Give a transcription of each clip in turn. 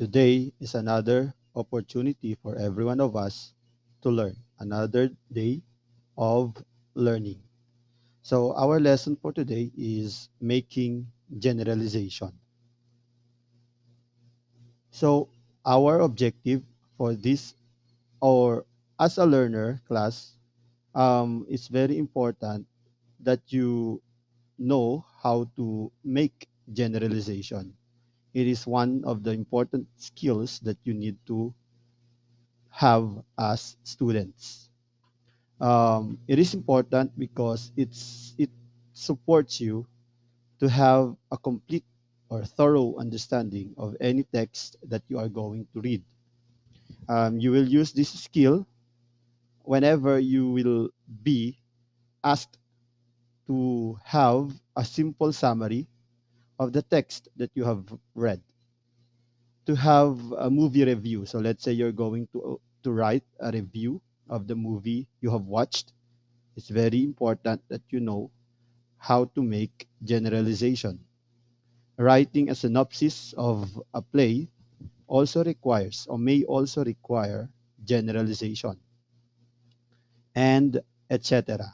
Today is another opportunity for every one of us to learn, another day of learning. So, our lesson for today is making generalization. So, our objective for this, or as a learner class, it's very important that you know how to make generalization. It is one of the important skills that you need to have as students. It is important because it supports you to have a complete or thorough understanding of any text that you are going to read. You will use this skill whenever you will be asked to have a simple summary of the text that you have read, to have a movie review. So let's say you're going to write a review of the movie you have watched. It's very important that you know how to make generalization. Writing a synopsis of a play also requires or may also require generalization and etc.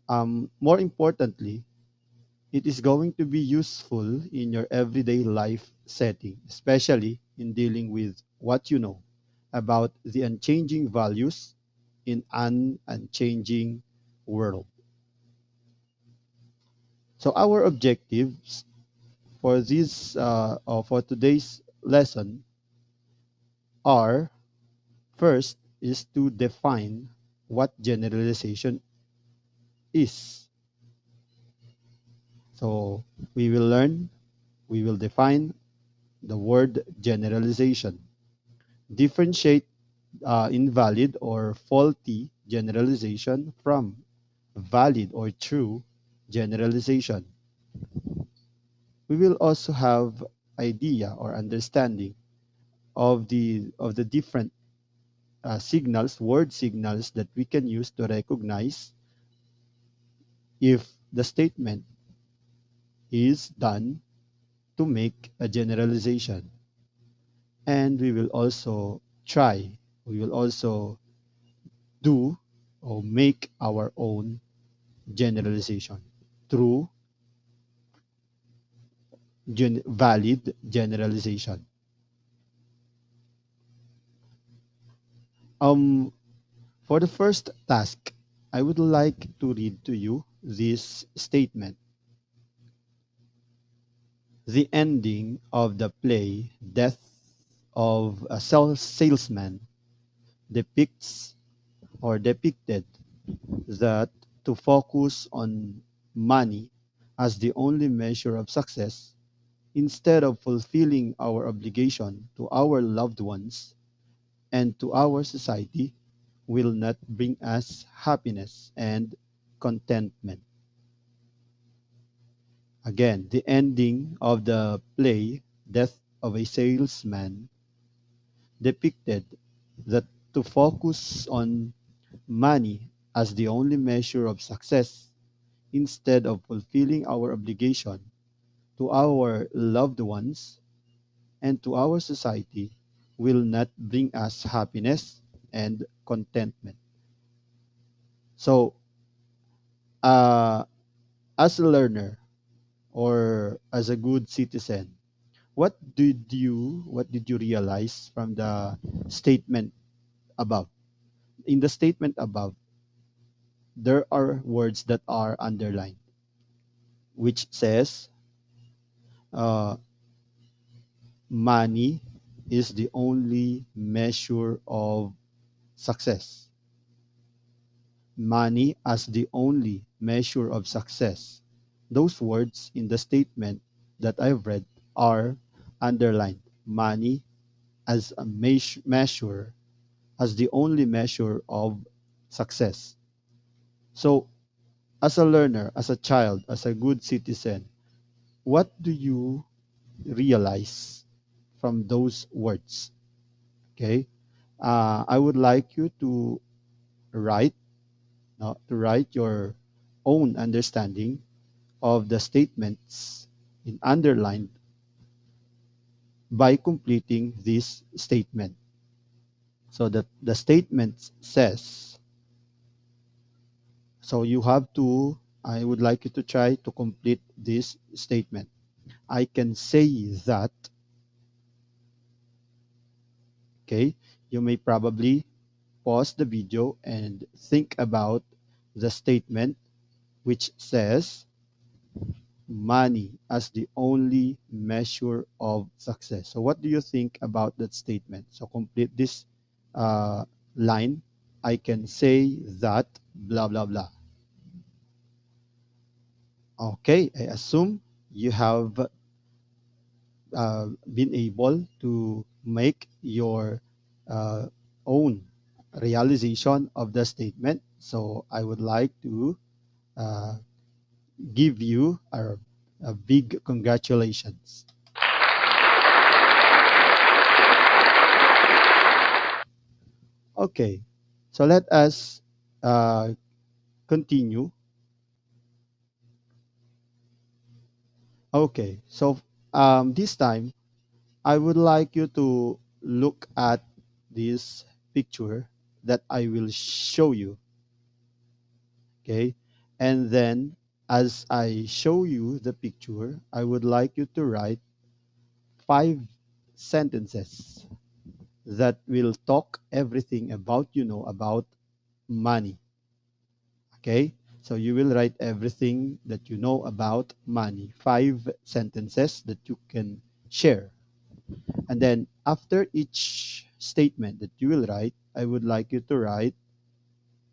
More importantly, it is going to be useful in your everyday life setting, especially in dealing with what you know about the unchanging values in an unchanging world. So our objectives for this or for today's lesson are: first is to define what generalization is. So we will learn, we will define the word generalization, differentiate invalid or faulty generalization from valid or true generalization. We will also have idea or understanding of the different signals, word signals that we can use to recognize if the statement is done to make a generalization. And we will also do or make our own generalization through valid generalization. Um, for the first task, I would like to read to you this statement. The ending of the play Death of a Salesman depicts or depicted that to focus on money as the only measure of success instead of fulfilling our obligation to our loved ones and to our society will not bring us happiness and contentment. Again, the ending of the play Death of a Salesman depicted that to focus on money as the only measure of success instead of fulfilling our obligation to our loved ones and to our society will not bring us happiness and contentment. So, uh, as a learner or as a good citizen, what did you realize from the statement above? In the statement above, there are words that are underlined, which says uh, money is the only measure of success. Money as the only measure of success. Those words in the statement that I've read are underlined. Money as a measure, as the only measure of success. So, as a learner, as a child, as a good citizen, what do you realize from those words? Okay, I would like you to write to write your own understanding of the statements in underlined by completing this statement. So that the statement says, so you have to, I would like you to try to complete this statement. I can say that, okay, you may probably pause the video and think about the statement which says money as the only measure of success. So, what do you think about that statement? So, complete this uh, line. I can say that blah blah blah. Okay, I assume you have been able to make your uh, own realization of the statement. So, I would like to uh, give you a big congratulations. Okay, so let us uh, continue. Okay, so this time I would like you to look at this picture that I will show you. Okay, and then as I show you the picture, I would like you to write 5 sentences that will talk everything about about money. Okay, so you will write everything that you know about money, 5 sentences that you can share. And then after each statement that you will write, I would like you to write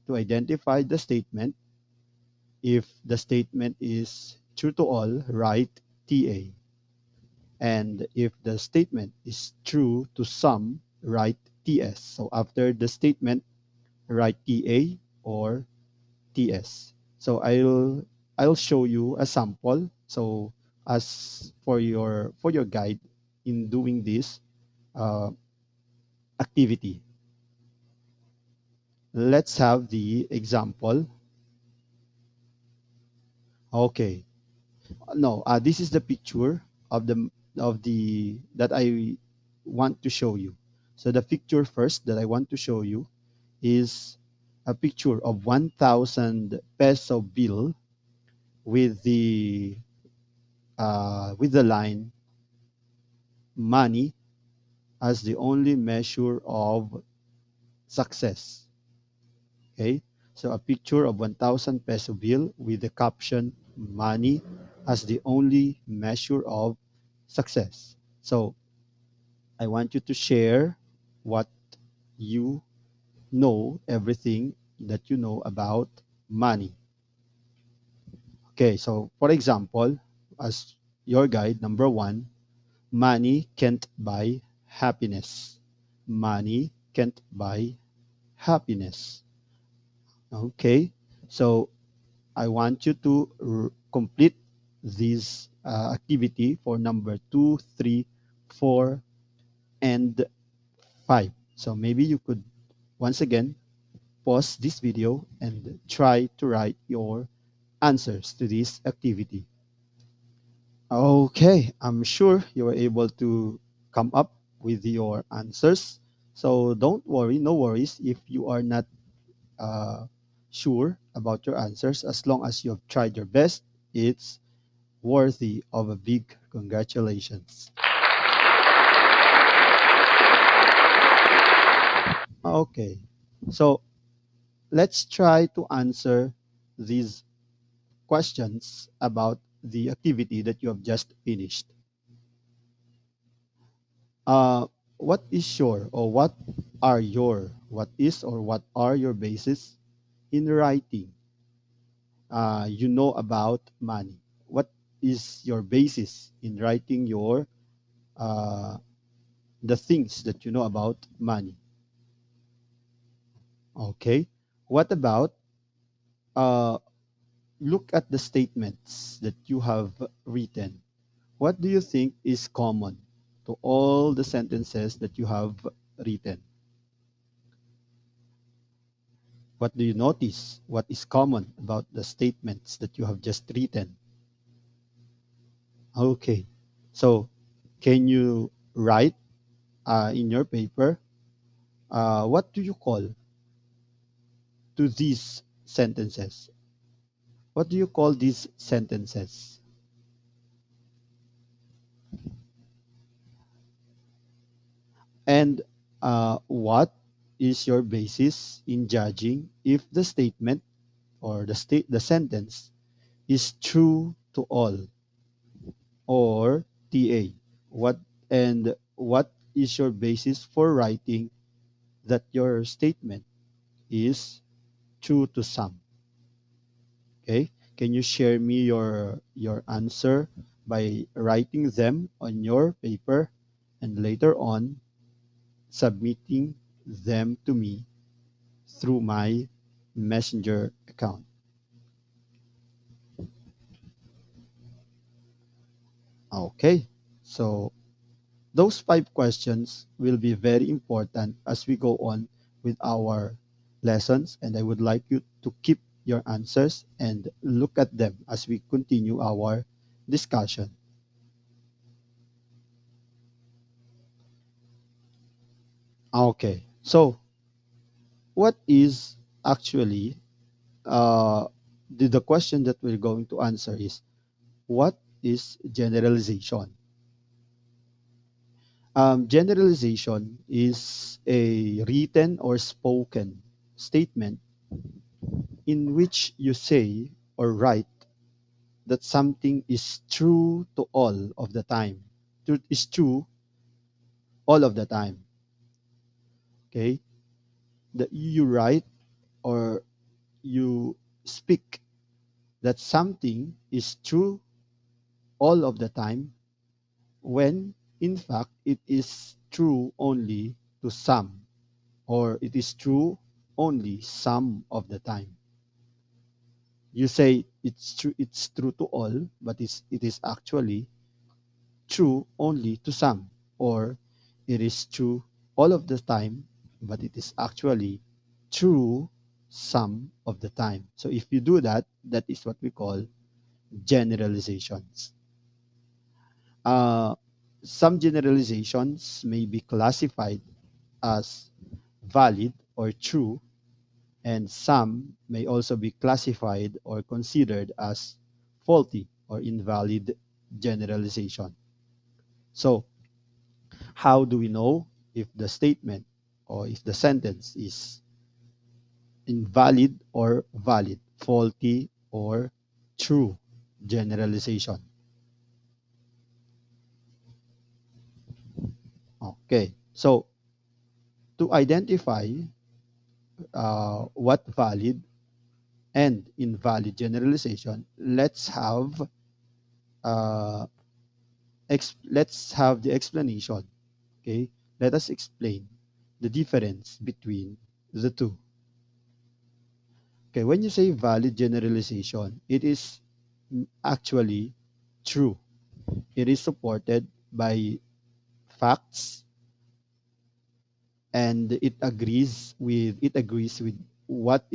to identify the statement. If the statement is true to all, write TA. And if the statement is true to some, write TS. So after the statement, write TA or TS. So I'll show you a sample. So as for your guide in doing this uh, activity, let's have the example. Okay, no, this is the picture of the that I want to show you. So the picture first that I want to show you is a picture of 1,000 peso bill with the line money as the only measure of success. Okay, so a picture of 1,000 peso bill with the caption money as the only measure of success. So I want you to share what you know, everything that you know about money. Okay, so for example, as your guide, number one, money can't buy happiness. Money can't buy happiness. Okay, so I want you to complete this activity for number two, three, four, and five. So maybe you could once again pause this video and try to write your answers to this activity. Okay, I'm sure you were able to come up with your answers. So don't worry, no worries if you are not uh, sure about your answers. As long as you have tried your best, it's worthy of a big congratulations. Okay, so let's try to answer these questions about the activity that you have just finished. Uh, what is your or what is or what are your bases in writing? You know about money. What is your basis in writing your uh, the things that you know about money? Okay. What about uh, look at the statements that you have written? What do you think is common to all the sentences that you have written? What do you notice? What is common about the statements that you have just written? Okay. So, can you write in your paper, what do you call to these sentences? What do you call these sentences? And what is your basis in judging if the statement or the sentence is true to all or TA? What and what is your basis for writing that your statement is true to some? Okay? Can you share me your answer by writing them on your paper and later on submitting them to me through my messenger account? Okay. So those 5 questions will be very important as we go on with our lessons, and I would like you to keep your answers and look at them as we continue our discussion. Okay. So what is actually uh, the question that we're going to answer is, what is generalization? Generalization is a written or spoken statement in which you say or write that something is true to all of the time. Truth is true all of the time. Okay? That you write or you speak that something is true all of the time when in fact it is true only to some, or it is true only some of the time. You say it's true to all, but it is actually true only to some, or it is true all of the time, but it is actually true some of the time. So if you do that, that is what we call generalizations. Uh, some generalizations may be classified as valid or true, and some may also be classified or considered as faulty or invalid generalization. So, how do we know if the statement or if the sentence is invalid or valid, faulty or true generalization? Okay, so to identify what valid and invalid generalization, uh, let's have the explanation. Okay, let us explain the difference between the two. Okay, when you say valid generalization, it is actually true. It is supported by facts, and it agrees with what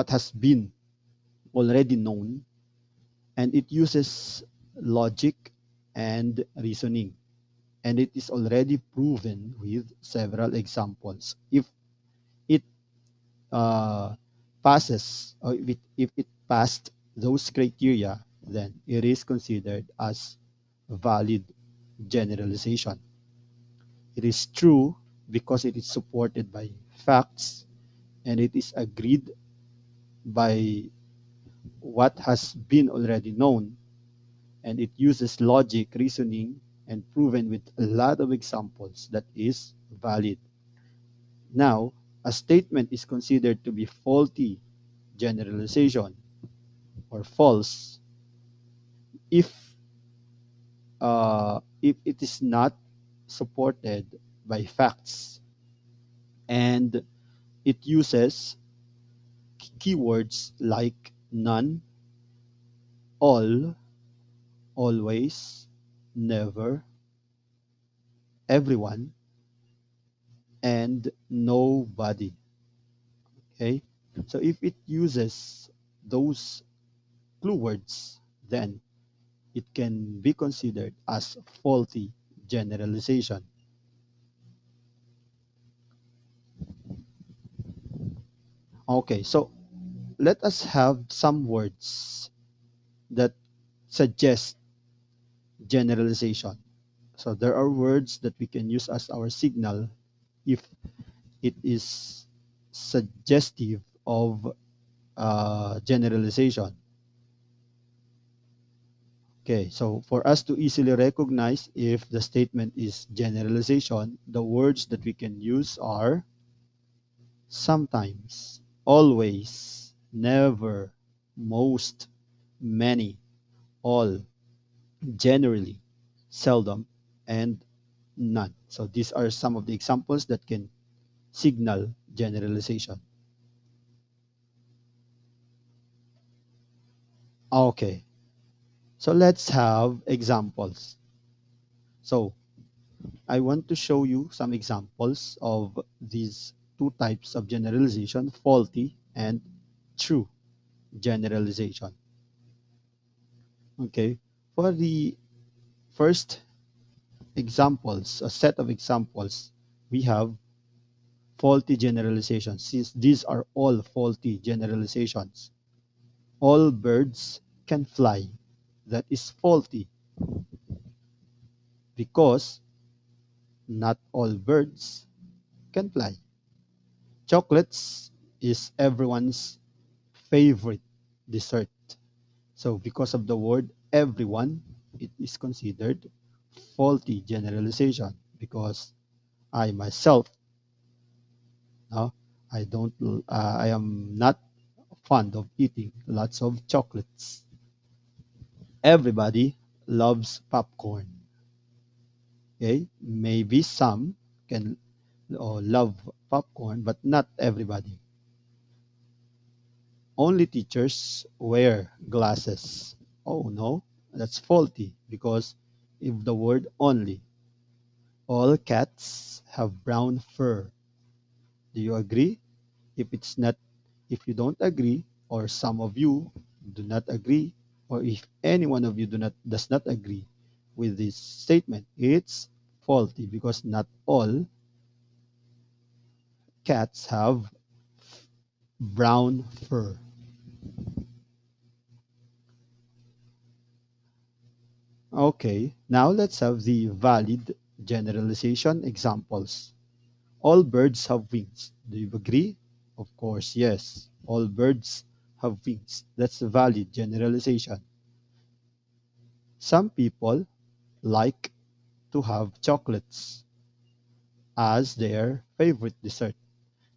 has been already known, and it uses logic and reasoning, and it is already proven with several examples. If it uh, passes, or if it passed those criteria, then it is considered as valid generalization. It is true because it is supported by facts, and it is agreed by what has been already known, and it uses logic, reasoning, and proven with a lot of examples, that is valid. Now, a statement is considered to be faulty generalization or false if it is not supported by facts, and it uses keywords like none, all, always, never, everyone, and nobody. Okay, so if it uses those clue words, then it can be considered as faulty generalization. Okay, so let us have some words that suggest generalization. So there are words that we can use as our signal if it is suggestive of generalization. Okay, so for us to easily recognize if the statement is generalization, the words that we can use are sometimes, always, never, most, many, all, generally, seldom, and none. So these are some of the examples that can signal generalization. Okay, so let's have examples. So I want to show you some examples of these two types of generalization, faulty and true generalization. Okay, for the first examples, a set of examples, we have faulty generalizations. Since these are all faulty generalizations, all birds can fly. That is faulty because not all birds can fly. Chocolates is everyone's favorite dessert. So because of the word everyone, it is considered faulty generalization because I myself, no, I am not fond of eating lots of chocolates. Everybody loves popcorn. Okay, maybe some can or love popcorn, but not everybody. Only teachers wear glasses. Oh no, that's faulty because if the word only, all cats have brown fur. Do you agree? If it's not, if you don't agree, or some of you do not agree, or if any one of you does not agree with this statement, it's faulty because not all cats have brown fur. Okay, now let's have the valid generalization examples. All birds have wings. Do you agree? Of course, yes. All birds have wings. That's a valid generalization. Some people like to have chocolates as their favorite dessert.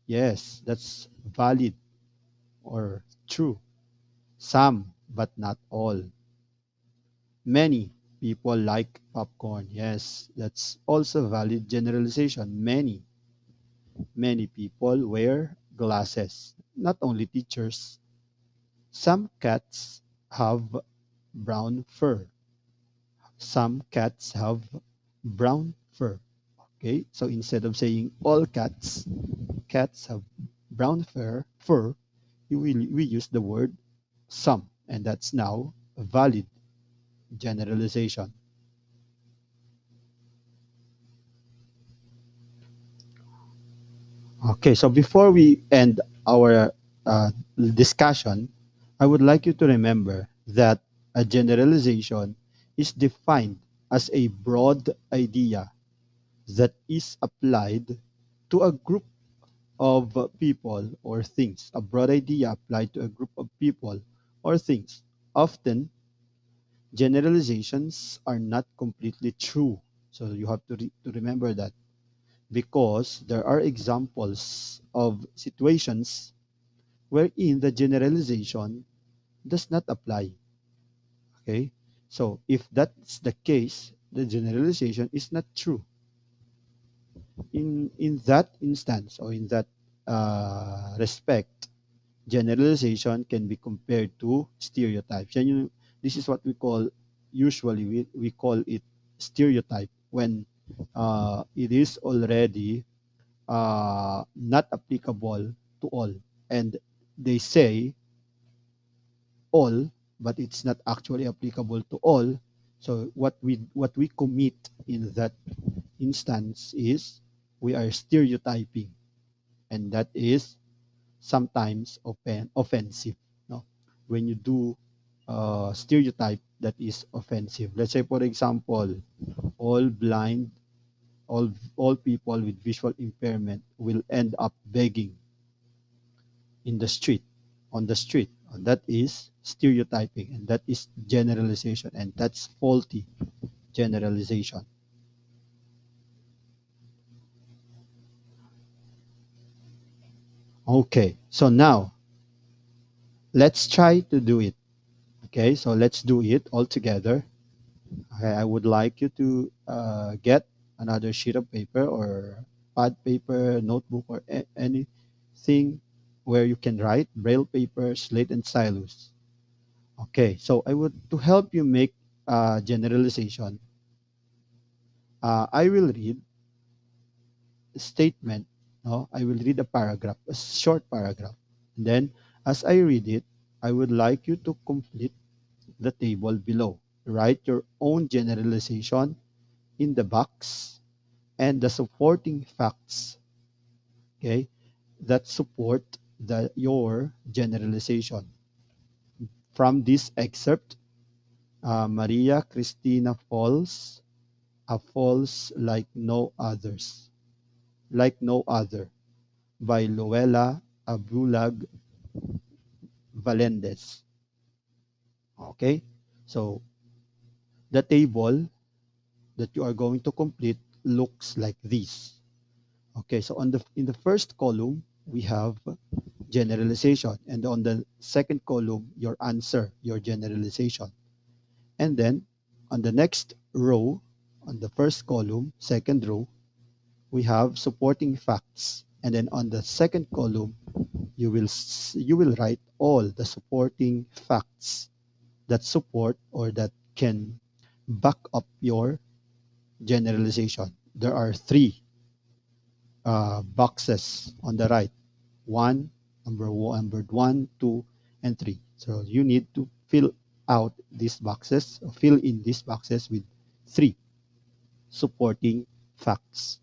Yes, that's valid or true. Some, but not all. Many people like popcorn. Yes, that's also valid generalization. Many people wear glasses. Not only teachers. Some cats have brown fur. Some cats have brown fur. Okay, so instead of saying all cats have brown fur, we use the word some, and that's now a valid generalization. Okay, so before we end our discussion, I would like you to remember that a generalization is defined as a broad idea that is applied to a group of people or things. A broad idea applied to a group of people or things. Often, generalizations are not completely true. So you have to remember that because there are examples of situations wherein the generalization does not apply. Okay? So if that's the case, the generalization is not true. In that instance or in that respect, generalization can be compared to stereotypes. And this is what we call usually we call it stereotype when it is already not applicable to all. And they say all, but it's not actually applicable to all. So what we commit in that instance is we are stereotyping, and that is sometimes offensive. No, when you do stereotype, that is offensive. Let's say, for example, all blind, all people with visual impairment will end up begging in the street, on the street. And that is stereotyping, and that is generalization, and that's faulty generalization. Okay, so now let's try to do it. Okay, so let's do it all together. Okay, I would like you to get another sheet of paper or pad paper, notebook, or anything where you can write, braille paper, slate, and stylus. Okay, so I would, to help you make generalization, I will read a statement. No, I will read a paragraph, a short paragraph. And then, as I read it, I would like you to complete the table below. Write your own generalization in the box and the supporting facts, okay, that support your generalization. From this excerpt, Maria Cristina falls, a falls like no others, like no other, by Luella Abulag Valendes. Okay, so the table that you are going to complete looks like this. Okay, so in the first column we have generalization, and on the second column your answer, your generalization. And then on the next row, on the first column, second row, we have supporting facts. And then on the second column, you will write all the supporting facts that support or that can back up your generalization. There are three boxes on the right. Number one, two, and three. So you need to fill out these boxes, or fill in these boxes with three supporting facts.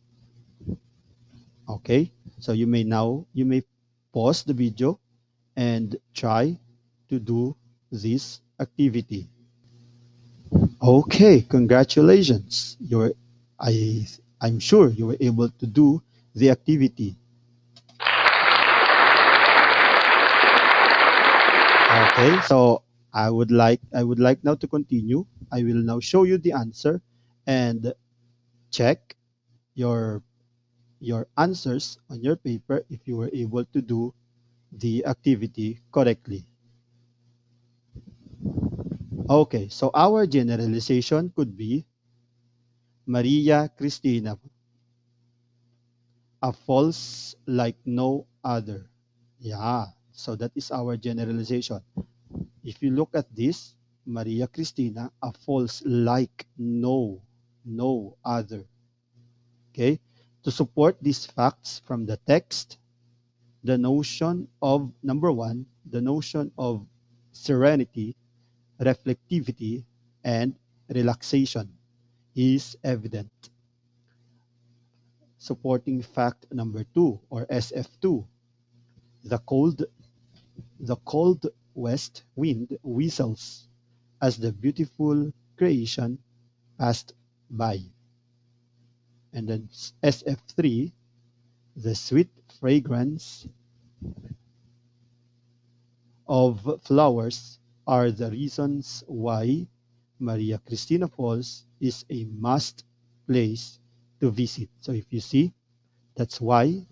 Okay, so you may pause the video and try to do this activity. Okay, congratulations. I I'm sure you were able to do the activity. Okay, so I would like now to continue. I will now show you the answer and check your your answers on your paper if you were able to do the activity correctly. Okay, so our generalization could be Maria Cristina, a false like no other. Yeah, so that is our generalization. If you look at this, Maria Cristina, a false like no other. Okay, to support these facts from the text, the notion of number one, the notion of serenity, reflectivity, and relaxation is evident. Supporting fact number two, or SF2, the cold the cold west wind whistles as the beautiful creation passed by. And then SF3, the sweet fragrance of flowers are the reasons why Maria Cristina Falls is a must place to visit. So if you see, that's why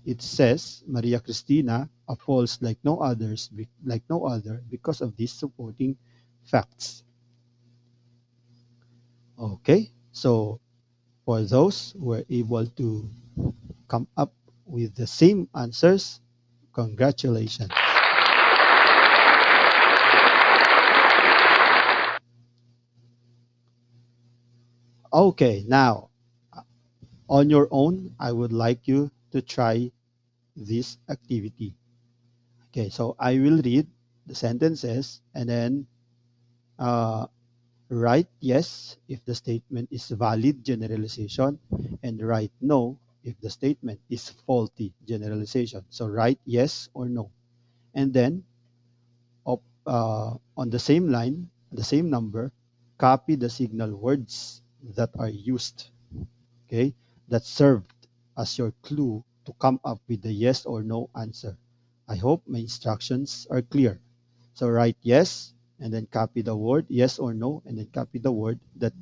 it says Maria Cristina a falls like no others, like no other, because of these supporting facts. Okay, so for those who were able to come up with the same answers, congratulations. Okay, now on your own, I would like you to try this activity. Okay, so I will read the sentences, and then uh, Write yes if the statement is valid generalization, and write no if the statement is faulty generalization. So write yes or no. And then on the same line, the same number, copy the signal words that are used, okay, that served as your clue to come up with the yes or no answer. I hope my instructions are clear. So write yes and then copy the word yes or no and then copy the word that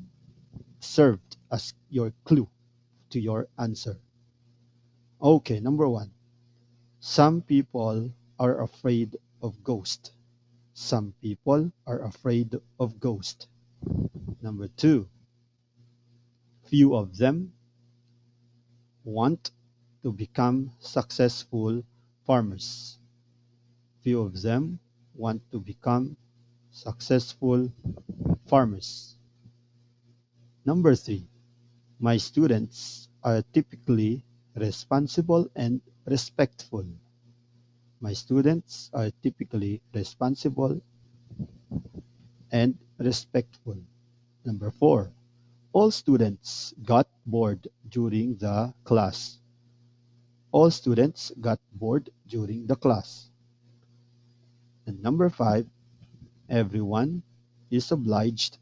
served as your clue to your answer. Okay, number one. Some people are afraid of ghosts. Some people are afraid of ghosts. Number two, few of them want to become successful farmers. Few of them want to become successful farmers. Number three, my students are typically responsible and respectful. My students are typically responsible and respectful. Number four, all students got bored during the class. All students got bored during the class. And number five, everyone is obliged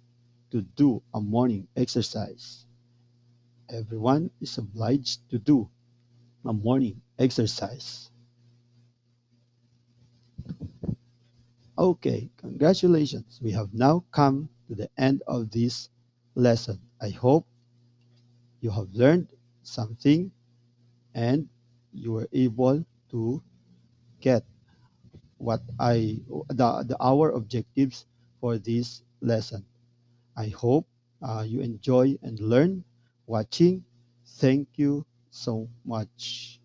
to do a morning exercise. Everyone is obliged to do a morning exercise. Okay, congratulations. We have now come to the end of this lesson. I hope you have learned something and you were able to get what the our objectives for this lesson. I hope you enjoy and learn watching. Thank you so much.